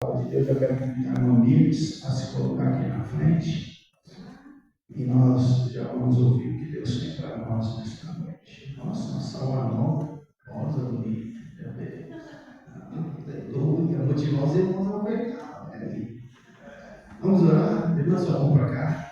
De Deus, eu quero convidar meu amigos a se colocar aqui na frente e nós já vamos ouvir o que Deus tem para nós nesta noite. Nossa, uma salva nova, rosa bonita, meu Deus. Aleluia. Motivar os irmãos a ofertar. Vamos orar? Levanta sua mão para cá.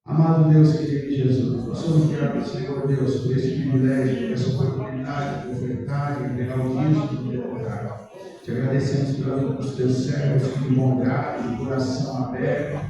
Amado Deus, querido Jesus, nós somos gratos, Senhor Deus, por esse privilégio, por essa oportunidade de ofertar e entregar o dízimo no teu altar. Te agradecemos pela vida dos teus servos, que de bom grado, de coração aberto,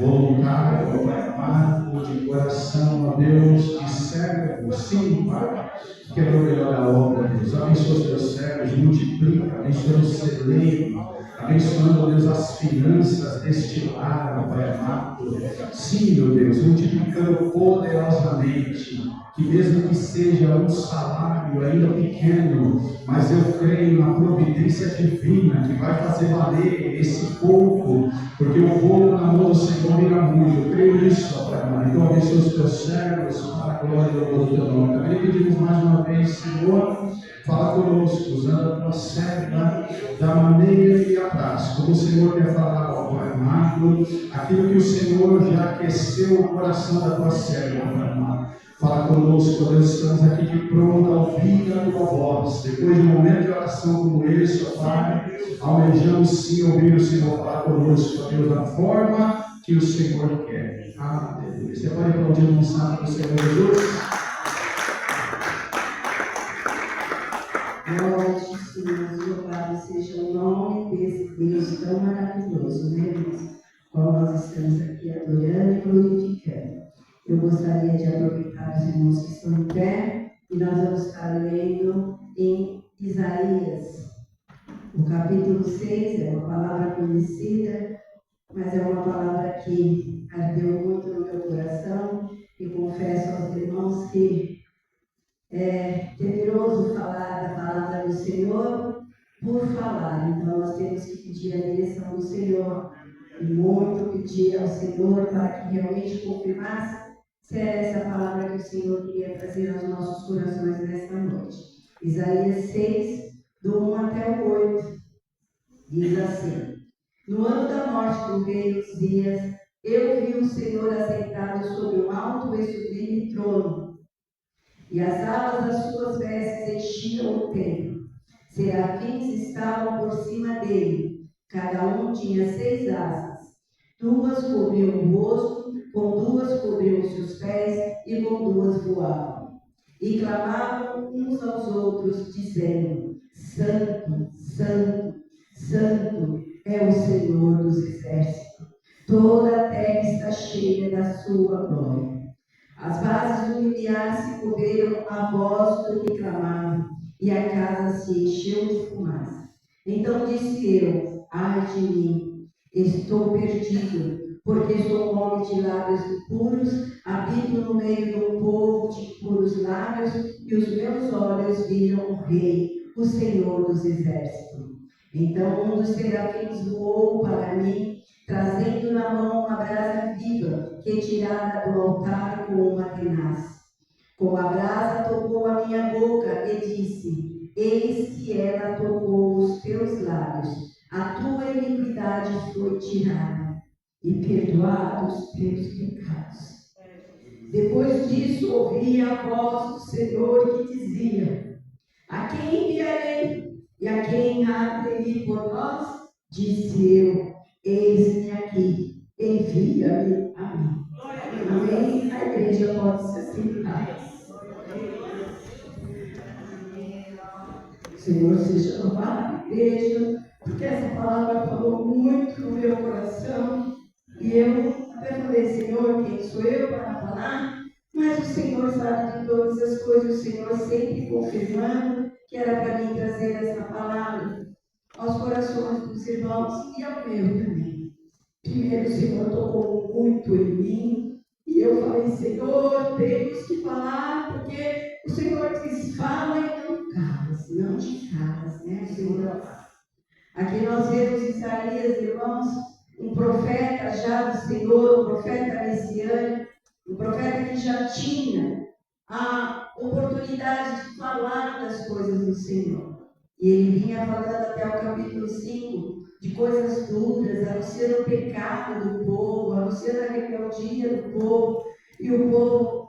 voluntário, ó Pai amado, de coração, ó Deus, de servo, sim, Pai, que quer melhor a obra, Deus. Abençoa os teus servos, multiplica, abençoa o celeiro, abençoando, ó Deus, as finanças deste lar, ó Pai amado. Sim, meu Deus, multiplicando poderosamente, que mesmo que seja um salário ainda pequeno, mas eu creio na providência divina que vai fazer valer esse pouco, porque o pouco na mão do Senhor vira muito. Eu creio nisso, ó Pai amado. Então abençoa os teus servos para a glória do teu nome. Também pedimos mais uma vez, Senhor, fala conosco, usando a tua serva da maneira que apraz, como o Senhor quer falar, ó Pai amado, aquilo que o Senhor já aqueceu o coração da tua serva, ó Pai amado. Fala conosco, Deus, estamos aqui de pronto a ouvir a tua voz. Depois de um momento de oração como esse, ó Pai, almejamos sim ouvir o Senhor falar conosco, ó Deus, da forma que o Senhor quer. Aleluia. Você pode aplaudir o santo do Senhor Jesus? Glória a Senhor, louvado seja o nome desse Deus tão maravilhoso, né, Deus? Qual nós estamos aqui adorando e glorificando. Eu gostaria de aproveitar os irmãos que estão em pé e nós vamos estar lendo em Isaías, o capítulo 6, é uma palavra conhecida, mas é uma palavra que ardeu muito no meu coração e confesso aos irmãos que é temeroso falar da palavra do Senhor por falar. Então nós temos que pedir a direção do Senhor e muito pedir ao Senhor para que realmente confirmasse se era essa palavra que o Senhor queria trazer aos nossos corações nesta noite. Isaías 6, do 1 até o 8, diz assim: No ano da morte do rei Uzias, eu vi o Senhor assentado sobre um alto e sublime trono, e as abas das suas vestes enchiam o templo. Serafins estavam por cima dele, cada um tinha 6 asas. 2 cobriam o rosto, com 2 cobriam os seus pés, e com 2 voavam. E clamavam uns aos outros, dizendo: Santo, Santo, Santo é o Senhor dos exércitos. Toda a terra está cheia da sua glória. As bases do limiar se cobriram à voz do que clamava, e a casa se encheu de fumaça. Então disse eu: ai de mim, estou perdido, porque sou um homem de lábios impuros, habito no meio de um povo de puros lábios, e os meus olhos viram o Rei, o Senhor dos exércitos. Então um dos serafins voou para mim, trazendo na mão uma brasa viva, retirada do altar com uma tenaz. Com a brasa tocou a minha boca e disse: eis que ela tocou os teus lábios. A tua iniquidade foi tirada e perdoados os teus pecados. Depois disso ouvi a voz do Senhor que dizia: a quem enviarei? E a quem há de ir por nós? Disse eu: eis-me aqui, envia-me a mim. Amém? A igreja pode se assentar. Senhor seja louvado, igreja, porque essa palavra falou muito no meu coração. E eu até falei: Senhor, quem sou eu para falar? Mas o Senhor sabe de todas as coisas, o Senhor sempre confirmando que era para mim trazer essa palavra aos corações dos irmãos e ao meu também. Primeiro, o Senhor tocou muito em mim, e eu falei: Senhor, temos que falar, porque o Senhor diz: fala e não calas, não te calas, né? O Senhor. Aqui nós vemos Isaías, irmãos, um profeta já do Senhor, um profeta messiânico, um profeta que já tinha a oportunidade de falar das coisas do Senhor. E ele vinha falando até o capítulo 5 de coisas duras, anunciando o pecado do povo, anunciando a rebeldia do povo, e o povo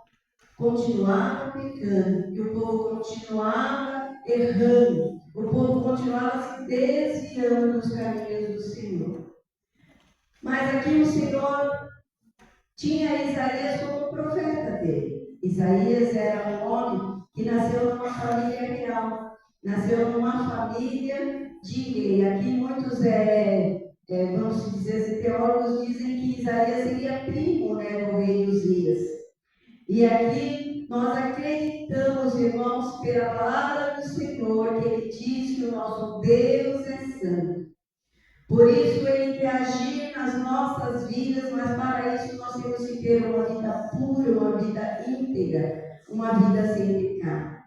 continuava pecando, e o povo continuava errando, o povo continuava se desviando dos caminhos do Senhor. Mas aqui o Senhor tinha Isaías como profeta dele. Isaías era um homem que nasceu numa família real, nasceu numa família de rei. Aqui muitos, vamos dizer assim, teólogos dizem que Isaías seria primo, do rei Uzias. E aqui nós acreditamos, irmãos, pela palavra do Senhor, que ele diz que o nosso Deus é santo. Por isso ele quer agir nas nossas vidas, mas para isso nós temos que ter uma vida pura, uma vida íntegra, uma vida sem pecado.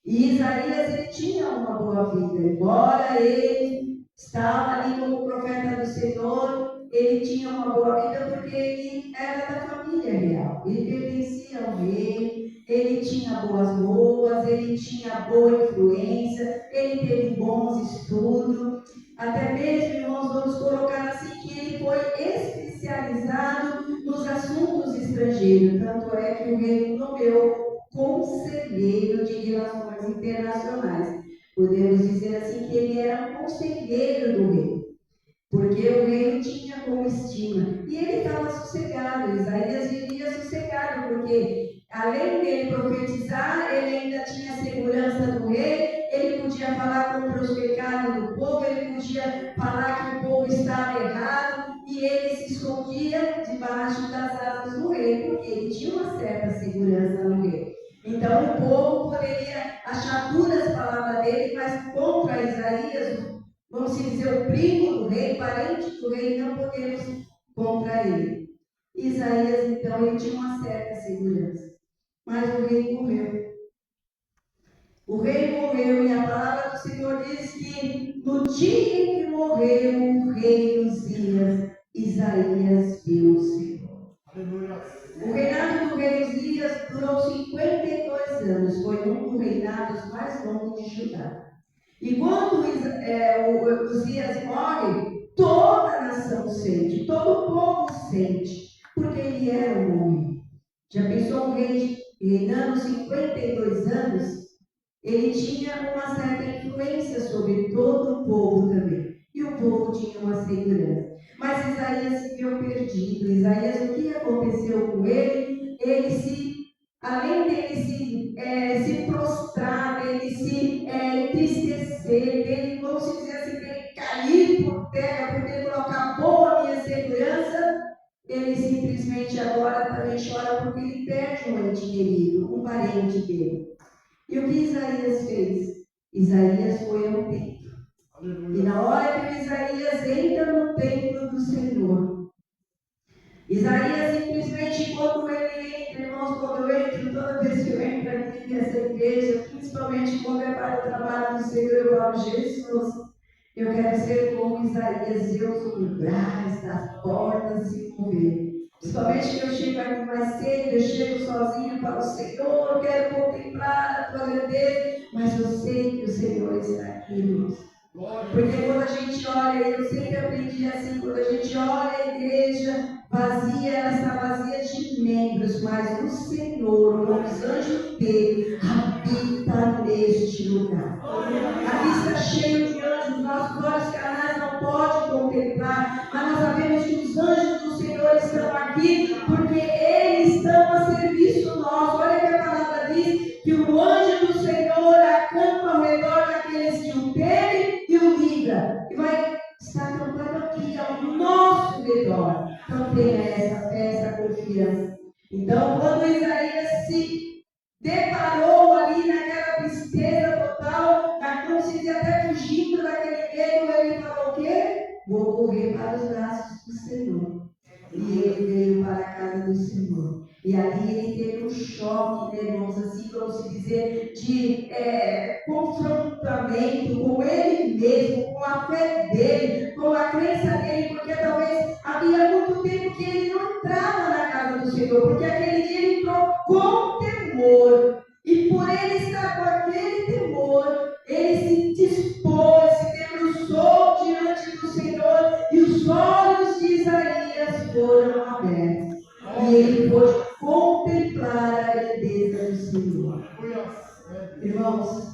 E Isaías, ele tinha uma boa vida, embora ele estava ali como profeta do Senhor, ele tinha uma boa vida porque ele era da família real, ele pertencia ao rei, ele tinha boas roupas, ele tinha boa influência, ele teve bons estudos, até mesmo, irmãos, vamos colocar assim, que ele foi especializado nos assuntos estrangeiros, tanto é que o rei nomeou conselheiro de relações internacionais. Podemos dizer assim que ele era um conselheiro do rei, porque o rei o tinha como estima. E ele estava sossegado, Isaías vivia sossegado, porque além dele profetizar, ele ainda tinha a segurança do rei, ele podia falar contra os pecados do povo, ele podia falar que o povo estava errado, e ele se escondia debaixo das asas do rei, porque ele tinha uma certa segurança no rei. Então o povo poderia achar duras palavras dele, mas contra Isaías, vamos dizer, o primo do rei, parente do rei, não podemos contra ele. Isaías, então, ele tinha uma certa segurança. Mas o rei morreu. O rei morreu, e a palavra do Senhor diz que no dia em que morreu o rei Uzias, Isaías viu o Senhor. O reinado do rei Uzias durou 52 anos, foi um dos reinados mais longos de Judá. E quando o Uzias morre, toda a nação sente, todo o povo sente, porque ele era um homem. Já pensou um rei reinando 52 anos? Ele tinha uma certa influência sobre todo o povo também. E o povo tinha uma segurança. Mas Isaías se viu perdido. Isaías, o que aconteceu com ele? Além dele se prostrar, dele se entristecer, dele, vamos dizer assim, dele cair por terra, porque ele falou, acabou a minha segurança, ele simplesmente agora também chora porque ele perde um ente querido, um parente dele. E o que Isaías fez? Isaías foi ao templo. E na hora que Isaías entra no templo do Senhor, Isaías simplesmente, quando ele entra, irmãos, quando eu entro, toda vez que eu entro aqui nessa igreja, principalmente quando é para o trabalho do Senhor, eu falo, Jesus, eu quero ser como Isaías, ver os umbrais das portas se mover. Principalmente que eu chego aqui mais cedo, eu chego sozinho para o Senhor, eu quero contemplar a tua grandeza, mas eu sei que o Senhor está aqui, irmãos. Porque quando a gente olha, eu sempre aprendi assim, quando a gente olha a igreja vazia, ela está vazia de membros, mas o Senhor, com os anjos dele, habita neste lugar. Aqui está cheio de anjos, nossos olhos carnais não podem contemplar, mas nós sabemos que os anjos do Senhor estão aqui, porque eles estão a serviço nosso. Olha que a palavra diz que o anjo do Senhor acampa ao redor daqueles que o temem e o livra, e vai estar acampado aqui ao nosso redor. Então tenha essa confiança. Então, quando Isaías se deparou ali naquela tristeza total, como se diz, até fugindo daquele medo, ele falou o quê? Vou correr para os braços do Senhor. E ele veio para a casa do Senhor. E ali ele teve um choque, irmãos, assim como se dizer, de confrontamento com ele mesmo, com a fé dele, com a crença dele, porque talvez havia muito tempo que ele não entrava na casa do Senhor, porque aquele dia ele entrou com temor. E por ele estar com aquele temor, ele se dispôs, se debruçou diante do Senhor os olhos de Isaías foram abertos e ele pôde contemplar a grandeza do Senhor. Irmãos,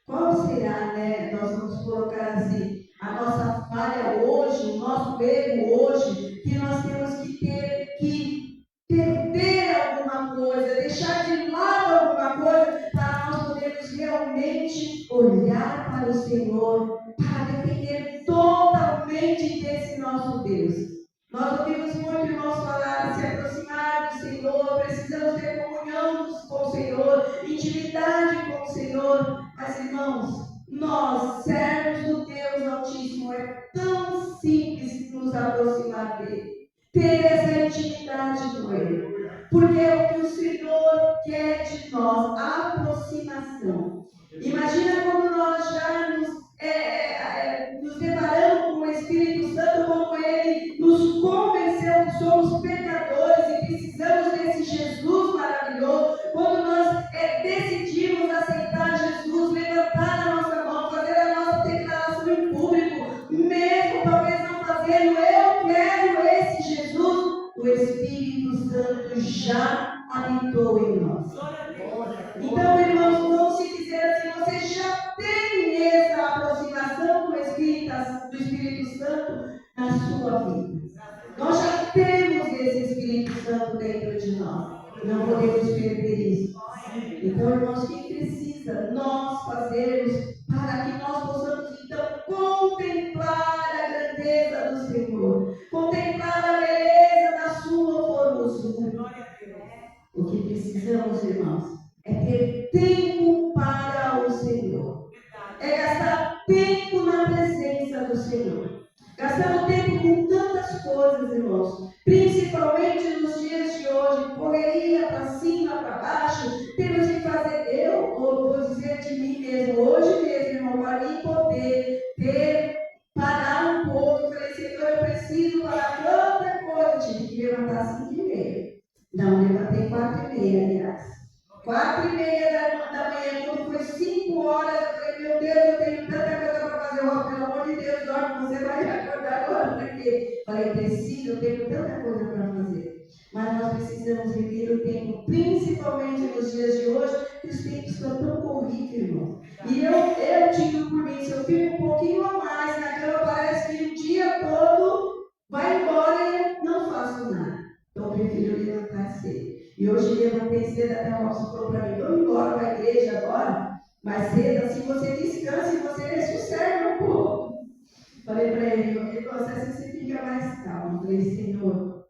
qual será, né? Nós vamos colocar assim, a nossa falha hoje, o nosso erro hoje, que nós temos que perder alguma coisa, deixar de lado alguma coisa, para nós podermos realmente olhar para o Senhor, para depender totalmente desse nosso Deus. Nós ouvimos muito irmãos falar, se aproximar do Senhor, precisamos ter comunhão com o Senhor, intimidade com o Senhor. Mas irmãos, nós, servos do Deus Altíssimo, é tão simples nos aproximar dele, ter essa intimidade com ele, porque é o que o Senhor quer de nós, a aproximação. Imagina quando nós já nos deparamos com o Espírito Santo, como ele nos convenceu que somos pecadores e precisamos desse Jesus maravilhoso. Quando nós decidimos aceitar Jesus, levantar a nossa mão, fazer a nossa declaração em público, mesmo talvez não fazendo, eu quero esse Jesus, o Espírito Santo já habitou em nós. Então, irmãos, vamos se dizer assim, você já tem essa aproximação com o Espírito Santo na sua vida. Nós já temos esse Espírito Santo dentro de nós. Não podemos perder isso. Então, irmãos, o que precisa nós fazermos para que nós possamos, então, contemplar a grandeza do Senhor, contemplar a beleza da sua formosura. O que precisamos, irmãos, é ter tempo para o Senhor. É gastar tempo na presença do Senhor. Gastamos tempo com tantas coisas, irmãos. Principalmente nos dias de hoje. Correria para cima, para baixo. Temos que fazer, eu vou dizer de mim mesmo, hoje mesmo, irmão, para mim poder parar um pouco. Eu falei, Senhor, eu preciso parar tanta coisa. Tive que levantar 5h30. Não, levantei 4h30, aliás. 4h30 da manhã, quando foi 5 horas, eu falei, meu Deus, eu tenho tanta coisa para fazer. Pelo amor de Deus, dorme, você vai acordar agora, porque falei, preciso, eu tenho tanta coisa para fazer. Mas nós precisamos viver o tempo, principalmente nos dias de hoje, que os tempos estão tão corridos, irmão. E eu digo por mim, se eu fico um pouquinho a mais na cama, parece que o dia todo vai embora e eu não faço nada. Então eu prefiro levantar cedo. E hoje levantei cedo, até o nosso falou para mim, vamos embora para a igreja agora, mais cedo, assim você descansa e você sossega um pouco. Falei para ele assim você fica mais calmo. Falei, Senhor,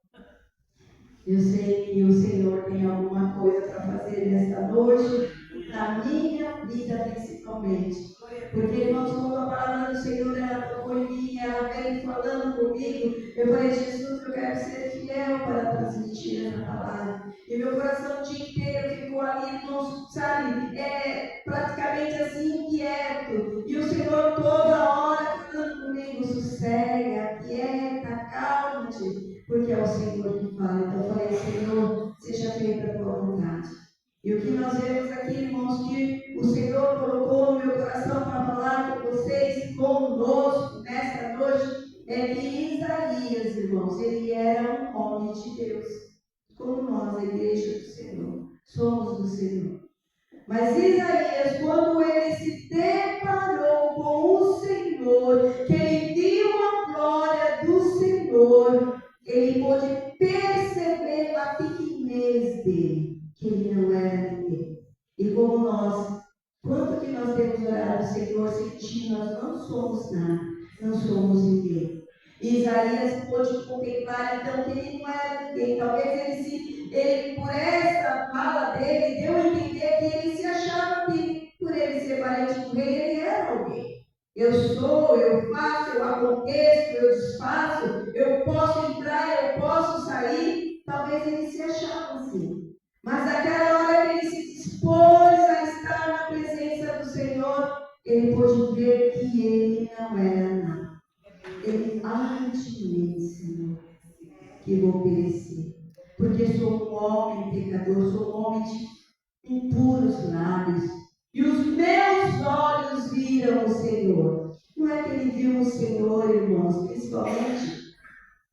eu sei que o Senhor tem alguma coisa para fazer nesta noite, na minha vida principalmente. Porque, irmãos, quando a palavra do Senhor ela tocou em mim, ela veio falando comigo, eu falei, Jesus, eu quero ser fiel para transmitir essa palavra. E meu coração o dia inteiro ficou ali, irmãos, sabe, praticamente assim, inquieto. E o Senhor toda hora falando comigo, sossega, quieta, calma-te, porque é o Senhor que fala. Então eu falei, Senhor, seja feita a tua vontade. E o que nós vemos aqui, irmãos, que o Senhor colocou no meu coração para falar com vocês, conosco, nesta noite, é que Isaías, irmãos, ele era um homem de Deus. Como nós, a igreja do Senhor, somos do Senhor. Mas Isaías, quando ele se deparou com o Senhor, que ele viu a glória do Senhor, ele pôde perceber a pequenez dele, que ele não era ninguém. E como nós, quanto que nós temos orado ao Senhor, sentindo, nós não somos nada, não somos ninguém. E Isaías pôde contemplar, então, que ele não era ninguém. Talvez ele por essa fala dele, deu a entender que ele se achava que, por ele ser parente do rei, ele era alguém. Eu sou, eu faço, eu aconteço, eu desfaço, eu posso entrar, eu posso sair. Talvez ele se achava assim. Mas naquela hora que ele se dispôs a estar na presença do Senhor, ele pôde ver que ele não era nada. Ele, de Senhor, que vou perecer. Porque sou um homem pecador, sou um homem de impuros lábios. E os meus olhos viram o Senhor. Não é que ele viu o Senhor, irmãos, principalmente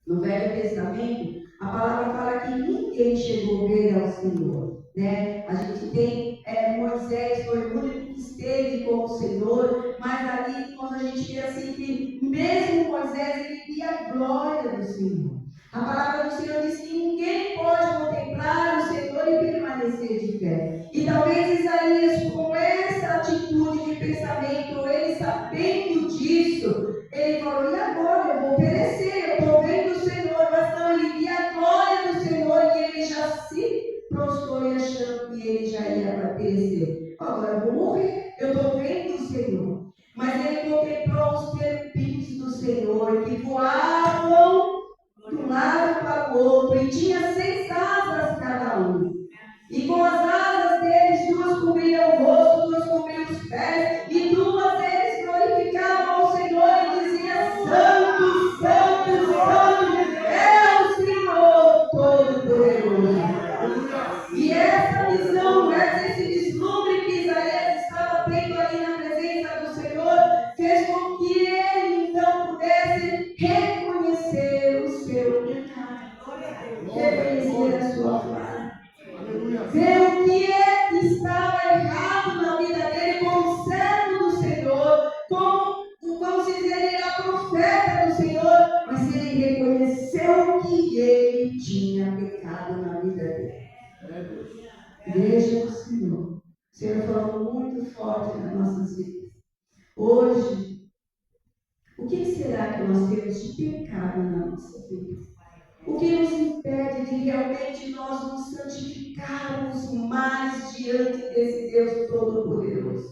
No Velho Testamento, a palavra fala que ninguém chegou a ver ao Senhor, né? A gente tem Moisés, foi o único que esteve com o Senhor, mas ali quando a gente vê assim que mesmo Moisés, ele via a glória do Senhor. A palavra do Senhor diz que ninguém pode contemplar o Senhor e permanecer de pé. E talvez Isaías, com essa atitude de pensamento, ele sabendo disso, ele falou, e agora? Eu vou perecer, eu estou vendo o Senhor, mas não, ele via a glória do Senhor e ele já se prostrou e achando que ele já ia perecer. Agora eu vou morrer, eu estou vendo o Senhor. Mas ele contemplou os querubins do Senhor que voavam de um lado para o outro e tinha 6 asas cada um. E com as asas deles, 2 cobriam o rosto, 2 cobriam os pés, e 2 deles glorificavam ao Senhor e diziam: Santo, Santo, Santo é o Senhor Todo-Poderoso. E essa visão, esse vislumbre que Isaías estava tendo ali na presença do Senhor, fez com que ele então pudesse reconhecer o seu pecado, reconhecer a sua falha, ver o que é que estava errado na vida dele como servo do Senhor, como, vamos dizer, ele era profeta do Senhor, mas ele reconheceu que ele tinha pecado na vida dele. Veja o Senhor. O Senhor falou muito forte nas nossas vidas. Hoje, o que será que nós temos de pecado na nossa vida? O que nos impede de realmente nós nos santificarmos mais diante desse Deus Todo-Poderoso?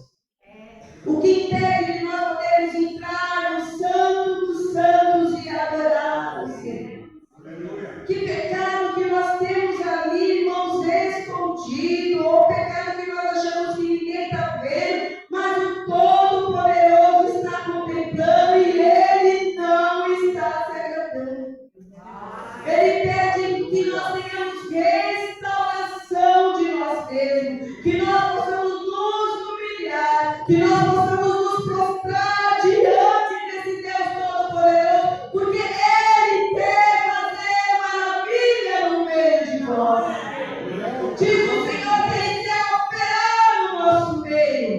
O que impede de nós podermos entrar no Santo dos Santos e adorar o Senhor? Que pecado que nós temos ali, irmãos, escondido, ou pecado que nós achamos que ninguém está vendo, mas o Todo-Poderoso está contemplando e Ele não está se agradando. Ele pede que nós tenhamos restauração de nós mesmos, que nós possamos nos humilhar, que nós possamos nos prostrar diante desse Deus Todo-Poderoso, porque Ele quer fazer maravilha no meio de nós. Diz o Senhor que Ele quer operar no nosso meio.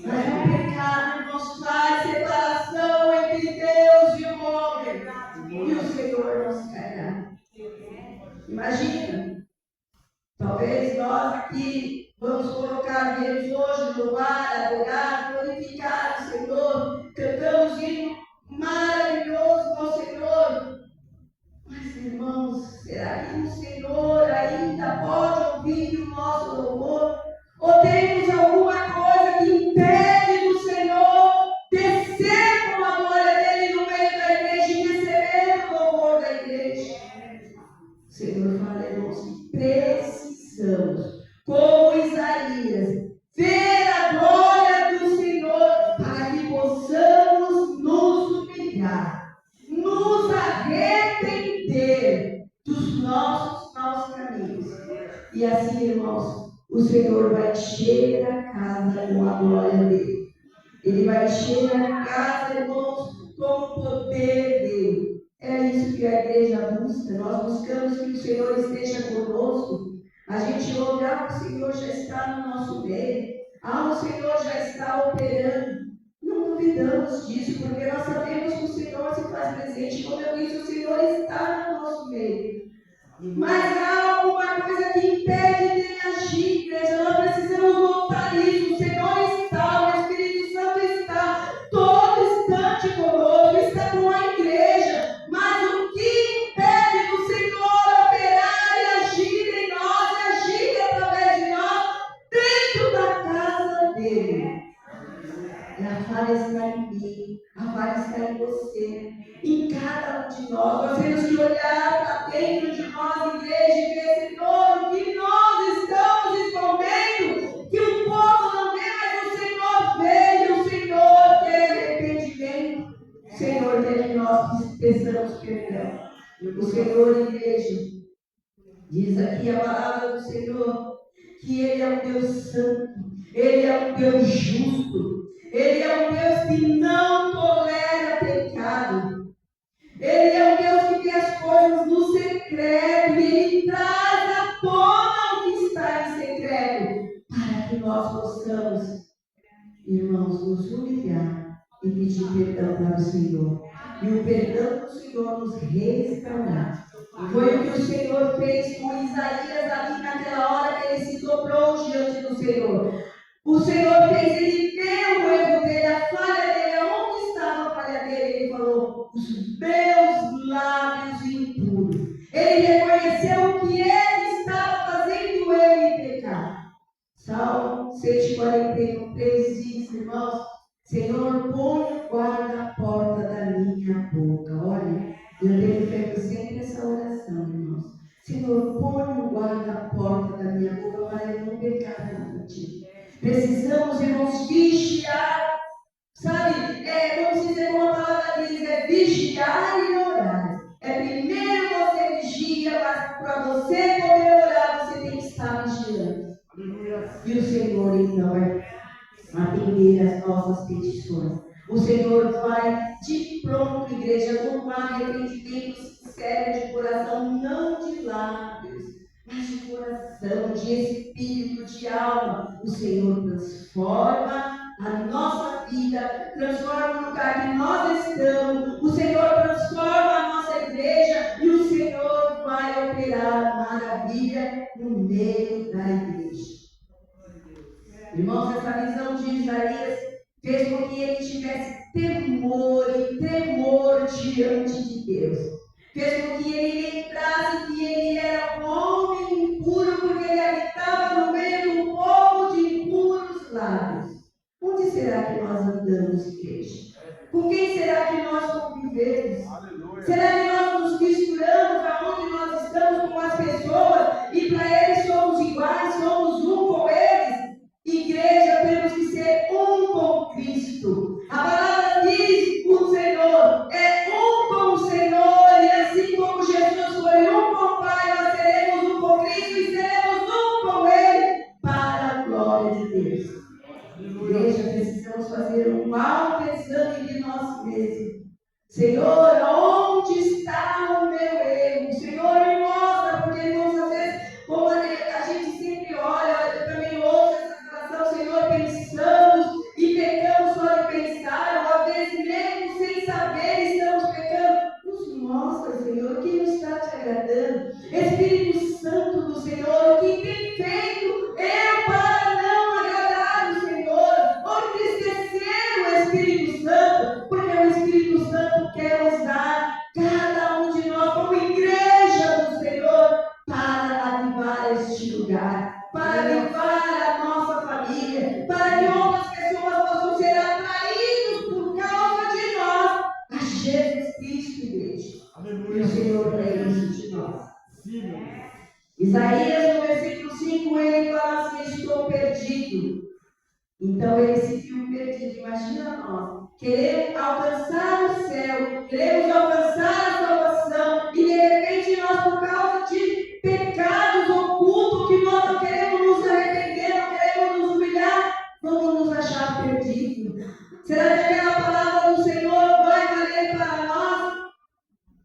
Mas o pecado nos faz separação entre Deus e o homem. E o Senhor não se calhar. Imagina, talvez nós aqui vamos colocar Deus hoje, louvar, adorar, glorificar o Senhor, cantamos hino maravilhoso ao Senhor. Mas, irmãos, será que o Senhor ainda pode ouvir o nosso louvor? Ou temos alguma coisa que impede do Senhor descer com a glória dele no meio da igreja e receber o louvor da igreja? O Senhor fala, irmãos, que precisamos, como Isaías, ver a glória do Senhor para que possamos nos humilhar, nos arrepender dos nossos maus caminhos. E assim, irmãos, o Senhor vai encher a casa com a glória dele. Ele vai encher a casa, irmãos, com o poder dele. É isso que a igreja busca. Nós buscamos que o Senhor esteja conosco. A gente ouve, o Senhor já está no nosso meio. O Senhor já está operando. Não duvidamos disso, porque nós sabemos que o Senhor se faz presente. Como eu disse, o Senhor está no nosso meio. Mas há alguma coisa que impede dele agir, igreja. Nós precisamos voltar isso. O Senhor está, o Espírito Santo está todo instante conosco, está com a igreja. Mas o que impede do Senhor operar e agir em nós, e agir através de nós, dentro da casa dele? A falha está em mim, a falha está em você, em cada um de nós. Nós temos que olhar para dentro de nós, igreja, e ver, Senhor, o que nós estamos escondendo, que o povo não vê, mas o Senhor vê, e o Senhor quer arrependimento. O Senhor quer que nós peçamos perdão. O Senhor, igreja, diz aqui a palavra do Senhor, que Ele é um Deus santo, Ele é um Deus justo, Ele é um Deus que não tolera pecado. Ele é o Deus que vê as coisas no secreto e Ele traz à tona o que está em secreto, para que nós possamos, irmãos, nos humilhar e pedir perdão para o Senhor. E o perdão do Senhor nos restaurar. Foi o que o Senhor fez com Isaías ali naquela hora que ele se dobrou diante do Senhor. O Senhor fez ele ver o erro dele, a falha dele. Onde estava a falha dele? Ele falou: os meus lábios impuros. Ele reconheceu que ele estava fazendo ele pecar. Salmo 141, 3 diz, irmãos: Senhor, põe o guarda a porta da minha boca. Olha, eu tenho feito sempre essa oração, irmãos. Senhor, põe o guarda a porta da minha boca para eu não pecar contra ti. Precisamos, irmãos, vigiar. Sabe, vamos dizer como a palavra diz, vigiar e orar. Primeiro você vigia, mas para você poder orar, você tem que estar vigiando. E o Senhor, então, vai atender as nossas petições. O Senhor vai de pronto, igreja, com arrependimento sincero de coração, não de lábios, mas de coração, de espírito, de alma. O Senhor transforma a nossa vida, transforma o lugar que nós estamos. O Senhor transforma a nossa igreja e o Senhor vai operar maravilha no meio da igreja. Irmãos, essa visão de Isaías fez com que ele tivesse temor e tremor diante de Deus. Fez com que ele lembrasse que ele era um homem impuro, porque ele habitava no meio de um povo de impuros lábios. Onde será que nós andamos, igreja? Com quem será que nós convivemos? Aleluia. Será que nós nos misturamos aonde nós estamos com as pessoas e para eles somos iguais, somos um com eles? Igreja, temos que ser um com Cristo. A palavra diz: o Senhor é um com o Senhor, e assim como Jesus foi um com o Pai, nós seremos um com Cristo e seremos um com Ele, para a glória de Deus. Igreja, precisamos fazer um autoexame de nós mesmos. Senhor, onde está o meu erro? Senhor, me mostra, porque irmãos, às vezes, como a gente sempre olha, eu também ouço essa oração: Senhor, pensamos e pecamos só de pensar, ou às vezes mesmo sem saber estamos pecando. Nos mostra, Senhor, o que não está te agradando. Espírito Santo do Senhor, o que tem feito eu para não agradar o Senhor, ou entristecer o Espírito Santo, porque o Espírito Santo quer usar cada um de nós como igreja do Senhor para avivar este lugar, para avivar a nossa família, para que outras pessoas possam ser atraídas por causa de nós a Jesus Cristo, igreja. Aleluia. E o Senhor quer isso de nós. Sim. Isaías, no versículo 5, ele fala assim: estou perdido. Então ele se viu perdido. Imagina nós, queremos alcançar o céu, queremos alcançar a salvação, e de repente nós, por causa de pecados ocultos que nós não queremos nos arrepender, não queremos nos humilhar, vamos nos achar perdidos. Será que aquela palavra do Senhor vai valer para nós?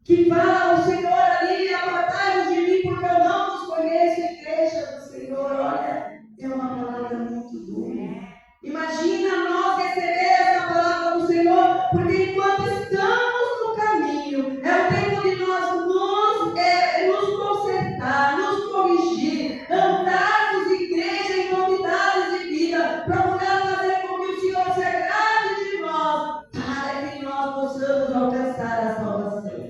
Que fala: o Senhor ali, apartai-vos de mim, porque eu não vos conheço, igreja do Senhor. Olha, é uma palavra muito dura. Imagina nós receber essa palavra do Senhor, porque enquanto estamos no caminho, é o tempo de nós nos consertar, nos corrigir, andarmos, igreja, em novidades de vida, procurar fazer com que o Senhor se agrade de nós, para que nós possamos alcançar a salvação.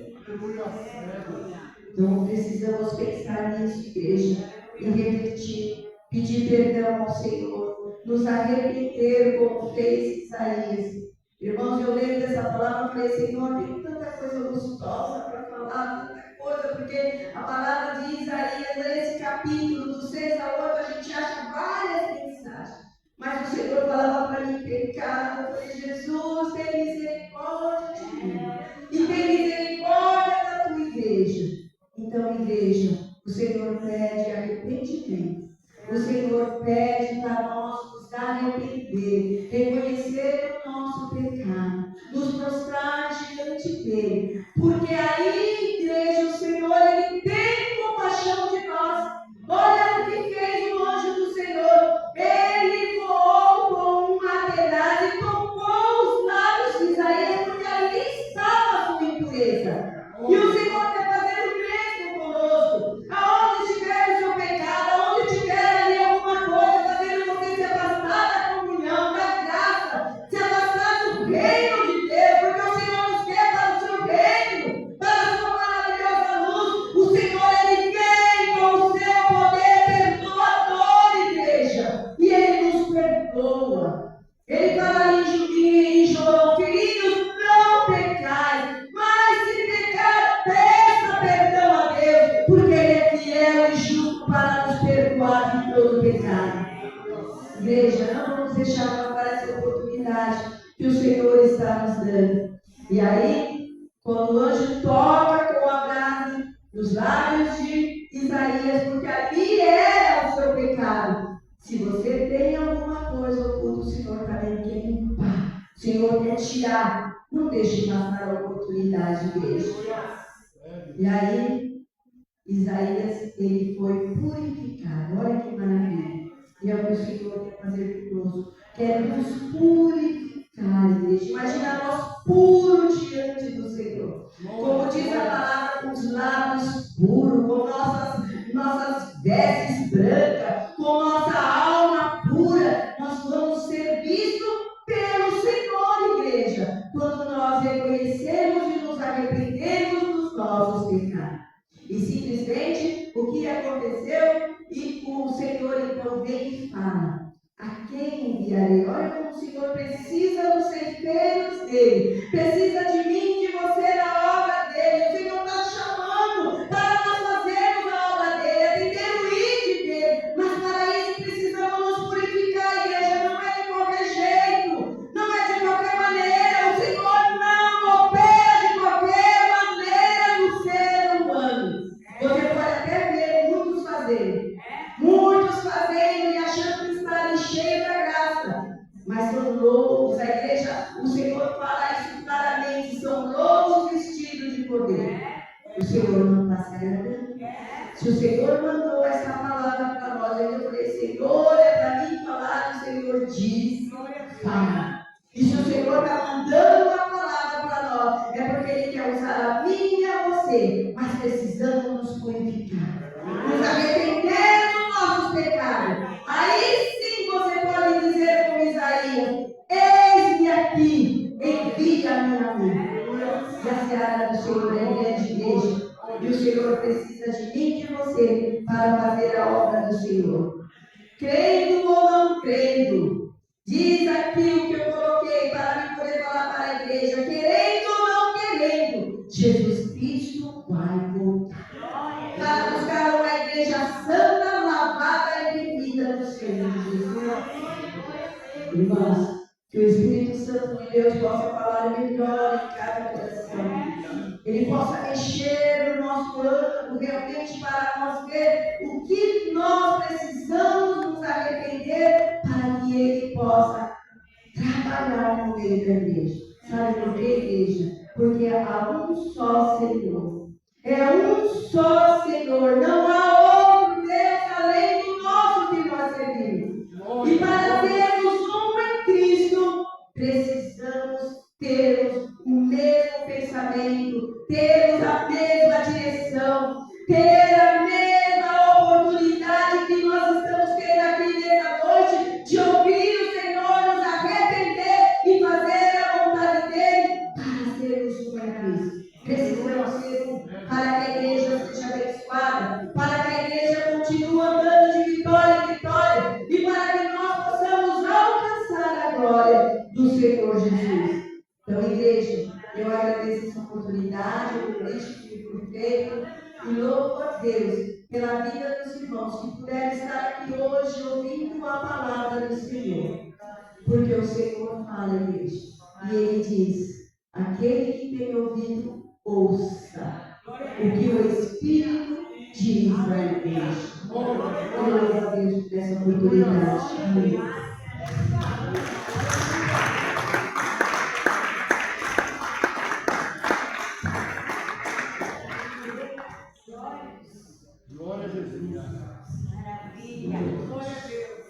Então precisamos pensar nisso, igreja, e refletir, pedir perdão ao Senhor, nos arrepender como fez Isaías. Irmãos, eu leio dessa palavra e falei: Senhor, tem tanta coisa gostosa para falar, tanta coisa, porque a palavra de Isaías, nesse capítulo, do 6 ao 8, a gente acha várias mensagens. Mas o Senhor falava para mim: pecado. Eu falei: Jesus, tem misericórdia de mim, e tem misericórdia da tua igreja. Então, igreja, o Senhor pede arrependimento. O Senhor pede para nós nos arrepender, reconhecer o nosso pecado, nos prostrar diante dele, porque aí, igreja, o Senhor, Ele tem compaixão de nós. Olha o que fez o anjo do Senhor. Ele voou com uma tenaz e tocou os lábios de Isaías, porque ali estava a sua impureza. E o Senhor quer fazer o mesmo conosco. Aonde estiver o seu pecado, aonde tiver ali alguma coisa fazendo você se afastar da comunhão, da graça, se afastar do reino de Deus, porque o Senhor nos quer para o seu reino, para a sua maravilhosa luz. O Senhor, Ele vem com o seu poder perdoador, igreja, e Ele nos perdoa. Ele fala em João: filhinhos, não pecais, mas se pecar, peça perdão a Deus, porque Ele é fiel e justo para nos perdoar de todo pecado. Igreja, não vamos deixar passar essa oportunidade que o Senhor está nos dando. E aí, quando o anjo toca com a brasa nos lábios de Isaías, porque ali era o seu pecado. Se você tem alguma coisa oculta, o Senhor também quer limpar. O Senhor quer tirar. Não deixe passar a oportunidade, igreja. E aí, Isaías, ele foi purificado. Olha que maravilha. E é o que o Senhor quer fazer conosco. Quer nos purificar, igreja. Imagina nós puros diante do Senhor. Como diz a palavra, com os lábios puros, com nossas vestes brancas, com nossa alma pura. Nós vamos ser vistos pelo Senhor, igreja. Quando nós reconhecemos e nos arrependemos dos nossos pecados. E simplesmente o que aconteceu? E o Senhor então vem e fala: a quem enviarei? Olha como o Senhor precisa dos ceifeiros dele, precisa de mim, de você na obra dele. O Senhor está chamando para nós fazermos a obra dele, atender o ID dele. Mas para isso precisamos nos purificar, igreja. Não é de qualquer jeito, não é de qualquer maneira. O Senhor não opera de qualquer maneira no ser humano. Você pode até ver muitos fazendo e achando que estarem cheios da graça, mas são loucos. A igreja, o Senhor fala isso claramente: são loucos vestidos de poder. O Senhor não está certo. Se o Senhor mandou essa palavra para nós, eu falei: Senhor, é para mim falar, o Senhor diz, fala. E se o Senhor está mandando uma palavra para nós, é porque Ele quer usar a mim e a você. Mas precisamos nos purificar, nos arrepender dos nossos pecados. Aí sim você pode dizer como Isaías: eis-me aqui, envia-me a mim. E a seara do Senhor é grande, igreja. E o Senhor precisa de mim e de você para fazer a obra do Senhor. Crendo ou não crendo, diz aqui o que eu coloquei para mim poder falar para a igreja: querendo ou não querendo, Jesus Cristo vai voltar para buscar uma igreja santa, lavada e remida do Senhor Jesus. Irmãos, que o Espírito Santo de Deus possa falar melhor em cada coração. Ele possa mexer no nosso âmago realmente para nós ver o que nós precisamos nos arrepender para que Ele possa trabalhar no meio da igreja. Sabe por quê, igreja? Porque há um só Senhor. É um só Senhor. Não há outro Deus além do nosso que nós servimos. E para termos um em Cristo, precisamos termos o mesmo pensamento, termos a mesma direção, ter a mesma oportunidade que nós estamos tendo aqui nessa noite, de ouvir o Senhor, nos arrepender e fazer a vontade dEle para sermos um em Cristo. Precisamos ser um para que a igreja seja abençoada, para que a igreja continue andando de vitória em vitória e para que nós possamos alcançar a glória do Senhor Jesus. Então, igreja, eu agradeço essa oportunidade, o convite que me foi feito e louvo a Deus pela vida dos irmãos que puderam estar aqui hoje ouvindo a palavra do Senhor. Porque o Senhor fala, igreja, e Ele diz: aquele que tem ouvido, ouça o que o Espírito diz à igreja. Eu louvo a Deus por essa oportunidade. Amém. Glória a Jesus. Maravilha. Glória a Deus.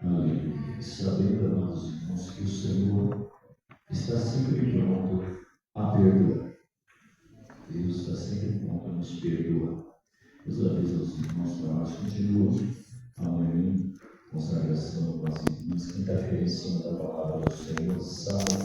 Aleluia. E sabendo, amados irmãos, que o Senhor está sempre pronto a perdoar. Deus está sempre pronto a nos perdoar. Deus avisa aos irmãos para nós continuarmos amanhã, consagração com as irmãs, quinta-feira, em cima da palavra do Senhor, sábado.